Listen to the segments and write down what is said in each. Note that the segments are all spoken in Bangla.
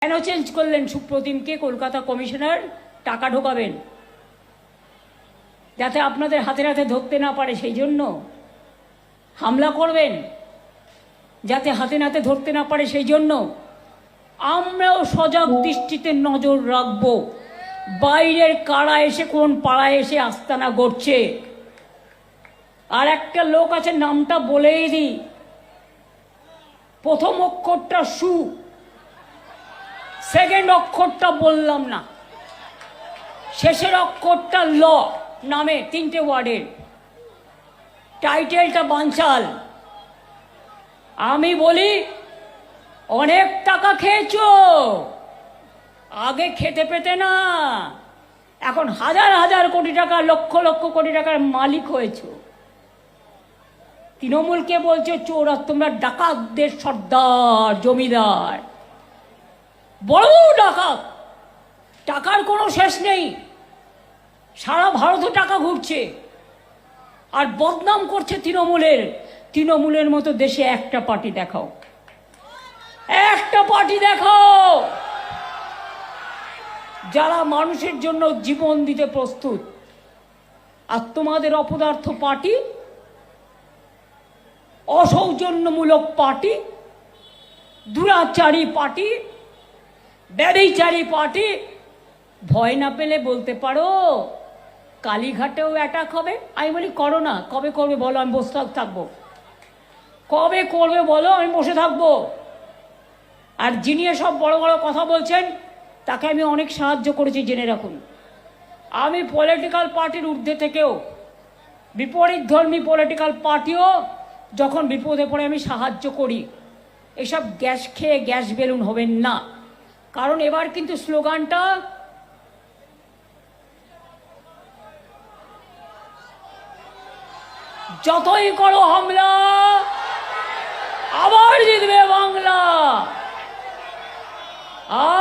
কেন চেঞ্জ করলেন সুপ্রতিমকে কলকাতা কমিশনার? টাকা ঢোকাবেন যাতে আপনাদের হাতে হাতে ধরতে না পারে, সেই জন্য হামলা করবেন যাতে হাতে নাতে ধরতে না পারে, সেই জন্য আমরাও সজাগ দৃষ্টিতে নজর রাখব বাইরের কারা এসে কোন পাড়ায় এসে আস্তানা গড়ছে। আর একটা লোক আছে, নামটা বলেই দিই, প্রথম অক্ষরটা সু, সেকেন্ড অক্ষরটা বললাম না, শেষের অক্ষরটা ল, নামে 3টে ওয়ার্ডের, টাইটেলটা বানচাল। আমি বলি অনেক টাকা খেয়েছো, আগে খেতে পেতে না, এখন হাজার হাজার কোটি টাকা, লক্ষ লক্ষ কোটি টাকার মালিক হয়েছো। তৃণমূলকে বলছো চোর, আর তোমরা ডাকাতদের সর্দার, জমিদার, বড় ডাকাত। টাকার কোনো শেষ নেই, সারা ভারতে টাকা ঘুরছে, আর বদনাম করছে তৃণমূলের। তৃণমূলের মতো দেশে একটা পার্টি দেখাও, একটা পার্টি দেখাও যারা মানুষের জন্য জীবন দিতে প্রস্তুত। আর তোমাদের অপদার্থ পার্টি, অসৌজন্যমূলক পার্টি, দুরাচারী পার্টি, ব্যভিচারী পার্টি। ভয় না পেলে বলতে পারো কালীঘাটেও অ্যাটাক হবে। আমি বলি করো না। কবে করবে বলো, আমি বসে থাকবো? কবে করবে বলো, আমি বসে থাকবো? আর যিনি সব বড় বড় কথা বলছেন তাকে আমি অনেক সাহায্য করেছি, জেনে রাখুন। আমি পলিটিক্যাল পার্টির ঊর্ধ্বে থেকেও বিপরীত ধর্মী পলিটিক্যাল পার্টিও যখন বিপদে পড়ে আমি সাহায্য করি। এসব গ্যাস খেয়ে গ্যাস বেলুন হবেন না, কারণ এবার কিন্তু স্লোগানটা যতই করো হামলা আবার জিতবে বাংলা।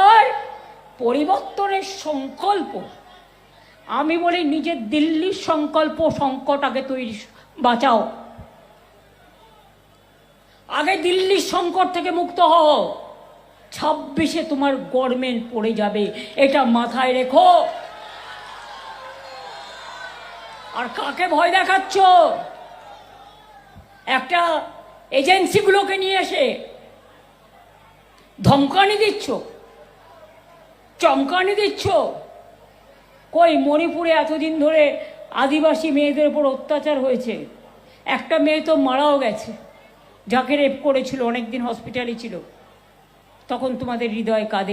আর পরিবর্তনের সংকল্প, আমি বলি নিজের দিল্লির সংকল্প সংকট আগে তৈরি, বাঁচাও, আগে দিল্লির সংকট থেকে মুক্ত হও। 26-এ তোমার গভর্নমেন্ট পড়ে যাবে, এটা মাথায় রেখো। আর কাকে ভয় দেখাচ্ছ? একটা এজেন্সিগুলোকে নিয়ে এসে ধমকানি দিচ্ছ, চমকানি দিচ্ছ। কই মণিপুরে এতদিন ধরে আদিবাসী মেয়েদের উপর অত্যাচার হয়েছে, একটা মেয়ে তো মারাও গেছে, যাকে রেপ করেছিল, অনেকদিন হসপিটালে ছিল, তখন তোমাদের হৃদয় কাঁদে।